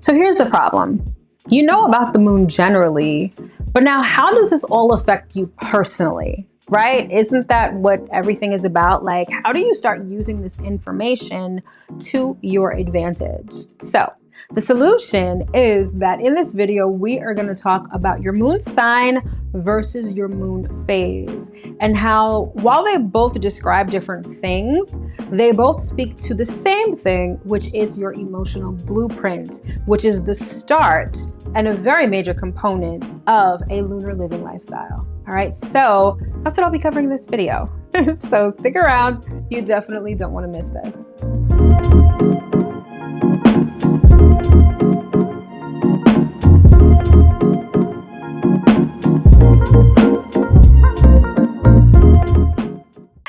So here's the problem. You know about the moon generally, but now how does this all affect you personally, right? Isn't that what everything is about? Like, how do you start using this information to your advantage? So the solution is that in this video, we are going to talk about your moon sign versus your moon phase, and how, while they both describe different things, they both speak to the same thing, which is your emotional blueprint, which is the start and a very major component of a lunar living lifestyle. All right, so that's what I'll be covering in this video. So stick around. You definitely don't want to miss this.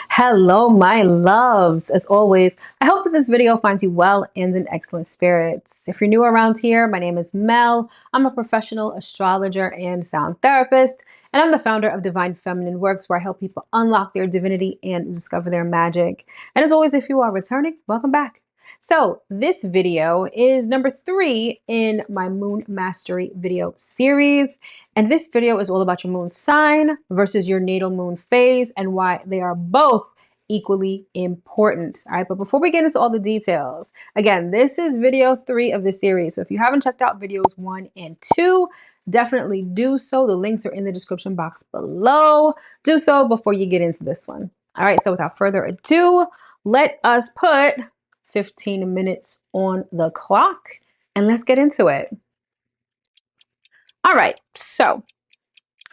Hello, my loves. As always, I hope that this video finds you well and in excellent spirits. If you're new around here, my name is Mel. I'm a professional astrologer and sound therapist, and I'm the founder of Divine Feminine Works, where I help people unlock their divinity and discover their magic. And as always, if you are returning, welcome back. So this video is number 3 in my Moon Mastery video series. And this video is all about your moon sign versus your natal moon phase and why they are both equally important. All right, but before we get into all the details, again, this is video 3 of the series. So if you haven't checked out videos 1 and 2, definitely do so. The links are in the description box below. Do so before you get into this one. All right, so without further ado, let us put 15 minutes on the clock and let's get into it. All right, so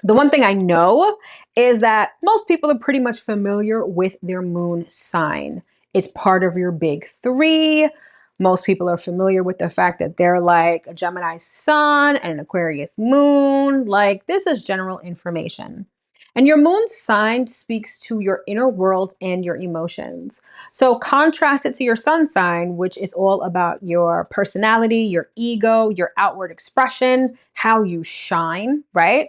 the one thing I know is that most people are pretty much familiar with their moon sign. It's part of your big 3. Most people are familiar with the fact that they're like a Gemini sun and an Aquarius moon. Like, this is general information. And your moon sign speaks to your inner world and your emotions. So contrast it to your sun sign, which is all about your personality, your ego, your outward expression, how you shine, right?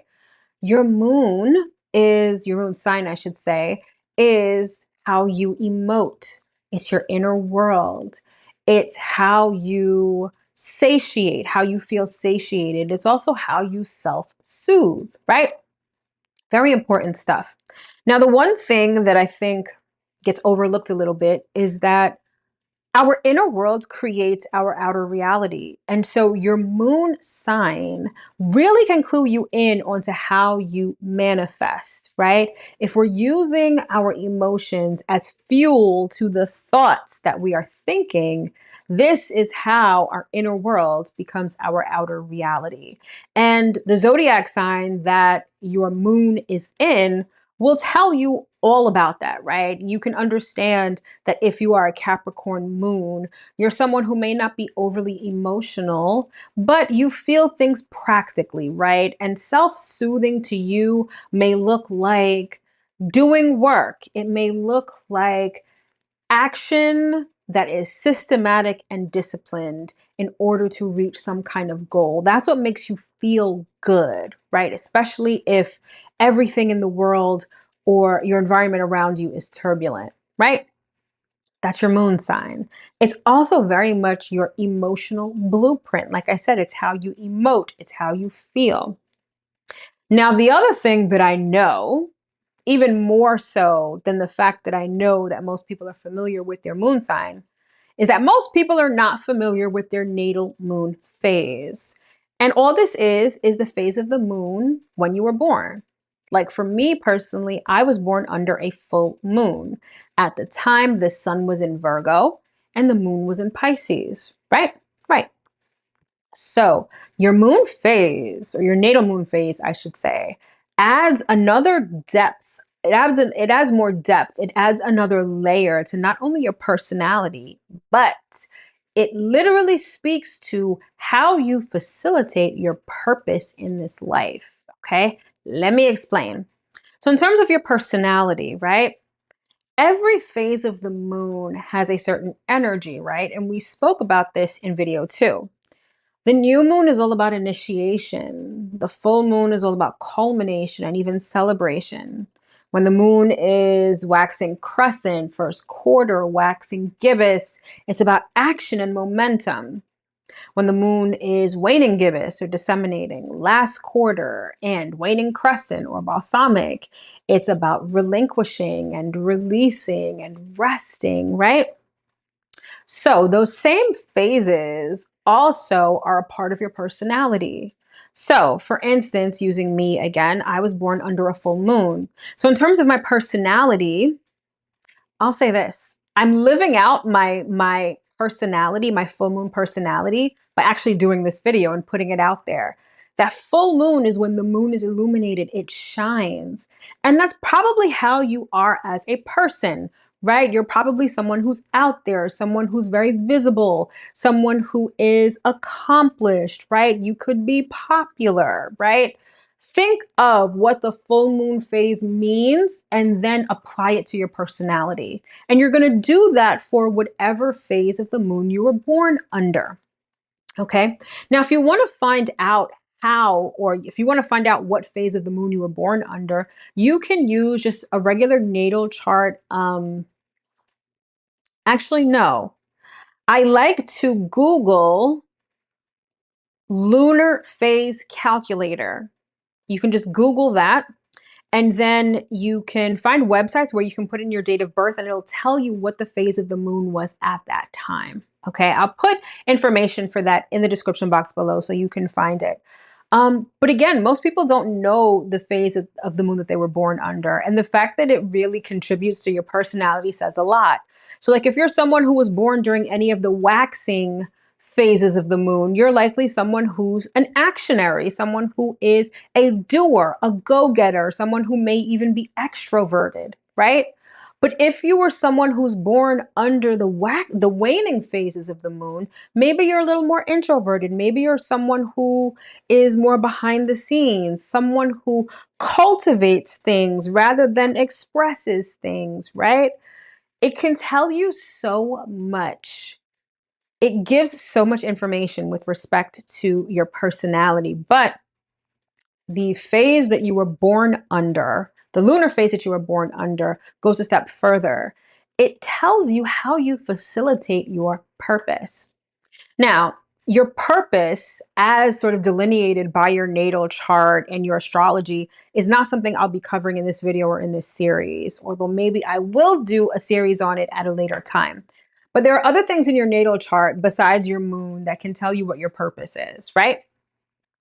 Your moon sign, I should say, is how you emote. It's your inner world. It's how you satiate, how you feel satiated. It's also how you self-soothe, right? Very important stuff. Now, the one thing that I think gets overlooked a little bit is that our inner world creates our outer reality. And so your moon sign really can clue you in onto how you manifest, right? If we're using our emotions as fuel to the thoughts that we are thinking, this is how our inner world becomes our outer reality. And the zodiac sign that your moon is in will tell you all about that, right? You can understand that if you are a Capricorn moon, you're someone who may not be overly emotional, but you feel things practically, right? And self-soothing to you may look like doing work. It may look like action that is systematic and disciplined in order to reach some kind of goal. That's what makes you feel good, right? Especially if everything in the world or your environment around you is turbulent, right? That's your moon sign. It's also very much your emotional blueprint. Like I said, it's how you emote, it's how you feel. Now, the other thing that I know, even more so than the fact that I know that most people are familiar with their moon sign, is that most people are not familiar with their natal moon phase. And all this is the phase of the moon when you were born. Like, for me personally, I was born under a full moon. At the time, the sun was in Virgo and the moon was in Pisces, right? Right. So your moon phase, or your natal moon phase, I should say, adds another depth. It adds more depth. It adds another layer to not only your personality, but it literally speaks to how you facilitate your purpose in this life. Okay, let me explain. So in terms of your personality, right? Every phase of the moon has a certain energy, right? And we spoke about this in video 2. The new moon is all about initiation. The full moon is all about culmination and even celebration. When the moon is waxing crescent, first quarter, waxing gibbous, it's about action and momentum. When the moon is waning gibbous or disseminating, last quarter, and waning crescent or balsamic, it's about relinquishing and releasing and resting, right? So those same phases also are a part of your personality. So, for instance, using me again, I was born under a full moon. So, in terms of my personality, I'll say this. I'm living out my personality, my full moon personality by actually doing this video and putting it out there. That full moon is when the moon is illuminated, it shines. And that's probably how you are as a person, right? You're probably someone who's out there, someone who's very visible, someone who is accomplished, right? You could be popular, right? Think of what the full moon phase means and then apply it to your personality. And you're going to do that for whatever phase of the moon you were born under. Okay. Now, if you want to find out how, or if you want to find out what phase of the moon you were born under, you can use just a regular natal chart. Actually, no. I like to Google lunar phase calculator. You can just Google that. And then you can find websites where you can put in your date of birth and it'll tell you what the phase of the moon was at that time. Okay, I'll put information for that in the description box below so you can find it. But again, most people don't know the phase of the moon that they were born under. And the fact that it really contributes to your personality says a lot. So, like if you're someone who was born during any of the waxing phases of the moon, you're likely someone who's an actionary, someone who is a doer, a go-getter, someone who may even be extroverted, right? But if you were someone who's born under the waning phases of the moon, maybe you're a little more introverted. Maybe you're someone who is more behind the scenes, someone who cultivates things rather than expresses things, right? It can tell you so much. It gives so much information with respect to your personality, but the phase that you were born under, the lunar phase that you were born under, goes a step further. It tells you how you facilitate your purpose. Now, your purpose, as sort of delineated by your natal chart and your astrology, is not something I'll be covering in this video or in this series, although maybe I will do a series on it at a later time. But there are other things in your natal chart besides your moon that can tell you what your purpose is, right?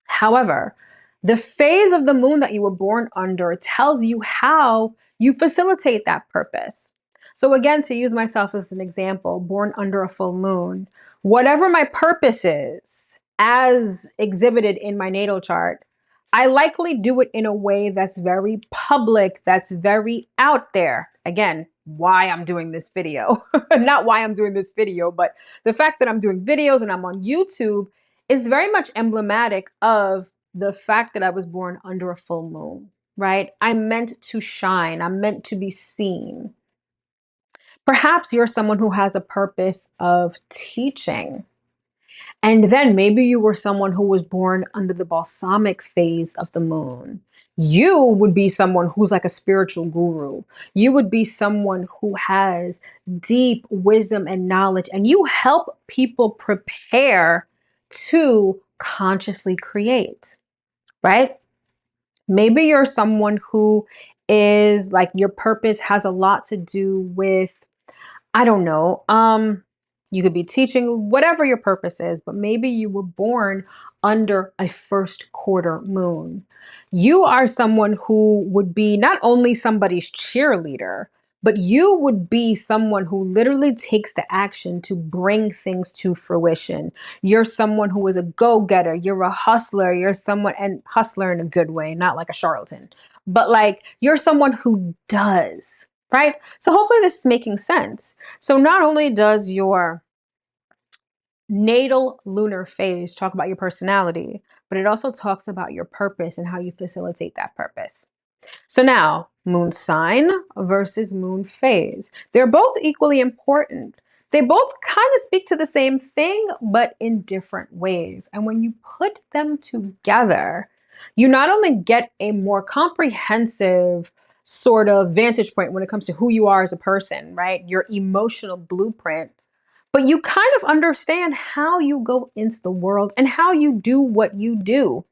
However, the phase of the moon that you were born under tells you how you facilitate that purpose. So, again, to use myself as an example, born under a full moon, whatever my purpose is, as exhibited in my natal chart, I likely do it in a way that's very public, that's very out there. Again, why I'm doing this video, not why I'm doing this video, but the fact that I'm doing videos and I'm on YouTube is very much emblematic of the fact that I was born under a full moon, right? I'm meant to shine. I'm meant to be seen. Perhaps you're someone who has a purpose of teaching. And then maybe you were someone who was born under the balsamic phase of the moon. You would be someone who's like a spiritual guru. You would be someone who has deep wisdom and knowledge, and you help people prepare to consciously create, right? Maybe you're someone who is like your purpose has a lot to do with, I don't know. You could be teaching, whatever your purpose is, but maybe you were born under a first quarter moon. You are someone who would be not only somebody's cheerleader, but you would be someone who literally takes the action to bring things to fruition. You're someone who is a go-getter. You're a hustler. You're someone, and hustler in a good way, not like a charlatan, but like you're someone who does. Right? So hopefully this is making sense. So not only does your natal lunar phase talk about your personality, but it also talks about your purpose and how you facilitate that purpose. So now, moon sign versus moon phase. They're both equally important. They both kind of speak to the same thing, but in different ways. And when you put them together, you not only get a more comprehensive sort of vantage point when it comes to who you are as a person, right? Your emotional blueprint, but you kind of understand how you go into the world and how you do what you do.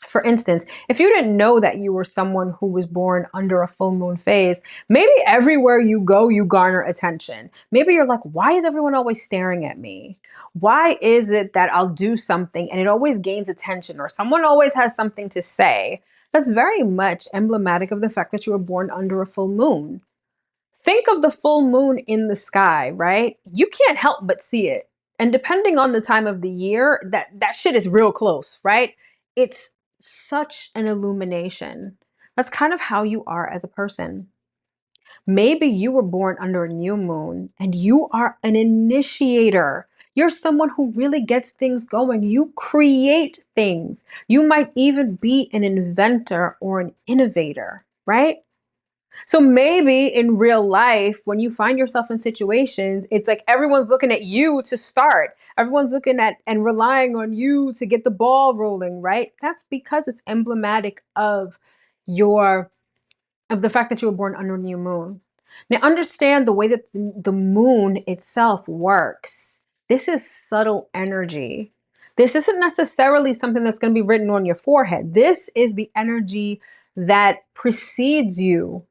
For instance, if you didn't know that you were someone who was born under a full moon phase, maybe everywhere you go, you garner attention. Maybe you're like, why is everyone always staring at me? Why is it that I'll do something and it always gains attention, or someone always has something to say? That's very much emblematic of the fact that you were born under a full moon. Think of the full moon in the sky, right? You can't help but see it. And depending on the time of the year, that shit is real close, right? It's such an illumination. That's kind of how you are as a person. Maybe you were born under a new moon and you are an initiator. You're someone who really gets things going. You create things. You might even be an inventor or an innovator, right? So maybe in real life, when you find yourself in situations, it's like everyone's looking at you to start. Everyone's looking at and relying on you to get the ball rolling, right? That's because it's emblematic of your of the fact that you were born under a new moon. Now understand the way that the moon itself works. This is subtle energy. This isn't necessarily something that's going to be written on your forehead. This is the energy that precedes you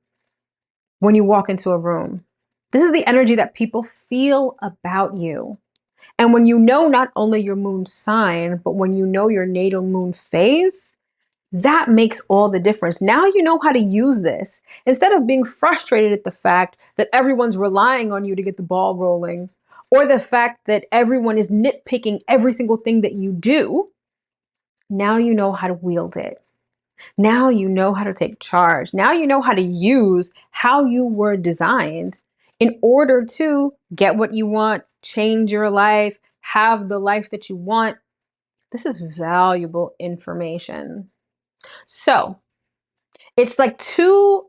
when you walk into a room. This is the energy that people feel about you. And when you know not only your moon sign, but when you know your natal moon phase, that makes all the difference. Now you know how to use this. Instead of being frustrated at the fact that everyone's relying on you to get the ball rolling, or the fact that everyone is nitpicking every single thing that you do, now you know how to wield it. Now you know how to take charge. Now you know how to use how you were designed in order to get what you want, change your life, have the life that you want. This is valuable information. So it's two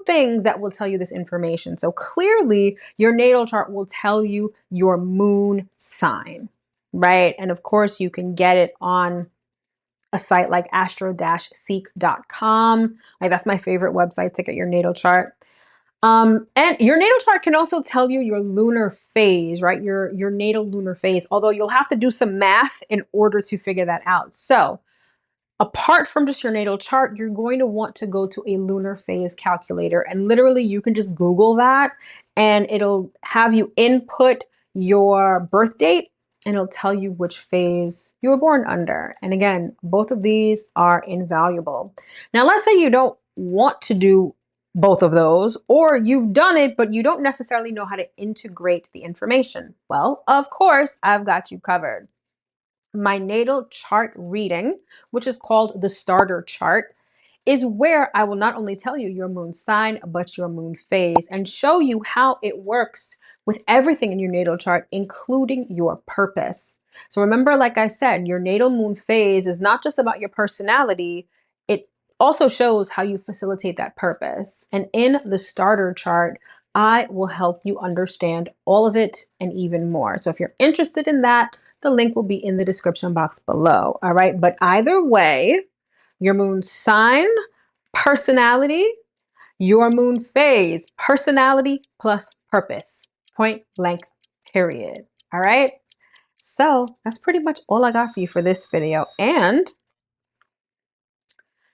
things that will tell you this information. So clearly your natal chart will tell you your moon sign, right? And of course you can get it on a site like astro-seek.com. Like, that's my favorite website to get your natal chart. And your natal chart can also tell you your lunar phase, right? Your natal lunar phase, although you'll have to do some math in order to figure that out. So apart from just your natal chart, you're going to want to go to a lunar phase calculator, and literally you can just Google that and it'll have you input your birth date and it'll tell you which phase you were born under. And again, both of these are invaluable. Now, let's say you don't want to do both of those, or you've done it, but you don't necessarily know how to integrate the information. Well, of course, I've got you covered. My natal chart reading, which is called the starter chart, is where I will not only tell you your moon sign, but your moon phase, and show you how it works with everything in your natal chart, including your purpose. So remember, like I said, your natal moon phase is not just about your personality, it also shows how you facilitate that purpose. And in the starter chart, I will help you understand all of it and even more. So if you're interested in that, the link will be in the description box below. All right. But either way, your moon sign, personality, your moon phase, personality plus purpose, point blank, period. All right. So that's pretty much all I got for you for this video. And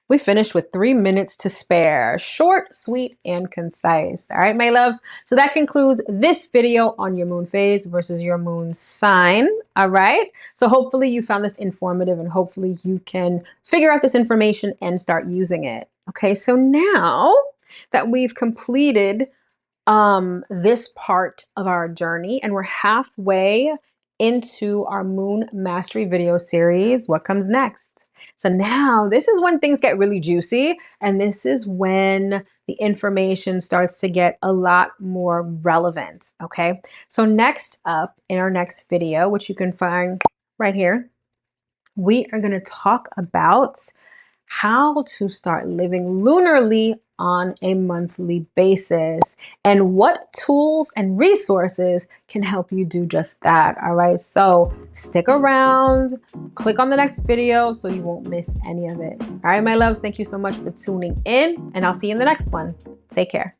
we finished with 3 minutes to spare. Short, sweet, and concise. All right, my loves. So that concludes this video on your moon phase versus your moon sign. All right. So hopefully you found this informative and hopefully you can figure out this information and start using it. Okay. So now that we've completed this part of our journey and we're halfway into our moon mastery video series, what comes next? So now this is when things get really juicy, and this is when the information starts to get a lot more relevant. Okay. So next up in our next video, which you can find right here, we are going to talk about how to start living lunarly on a monthly basis and what tools and resources can help you do just that. All right, so stick around, click on the next video so you won't miss any of it. All right, my loves, thank you so much for tuning in, and I'll see you in the next one. Take care.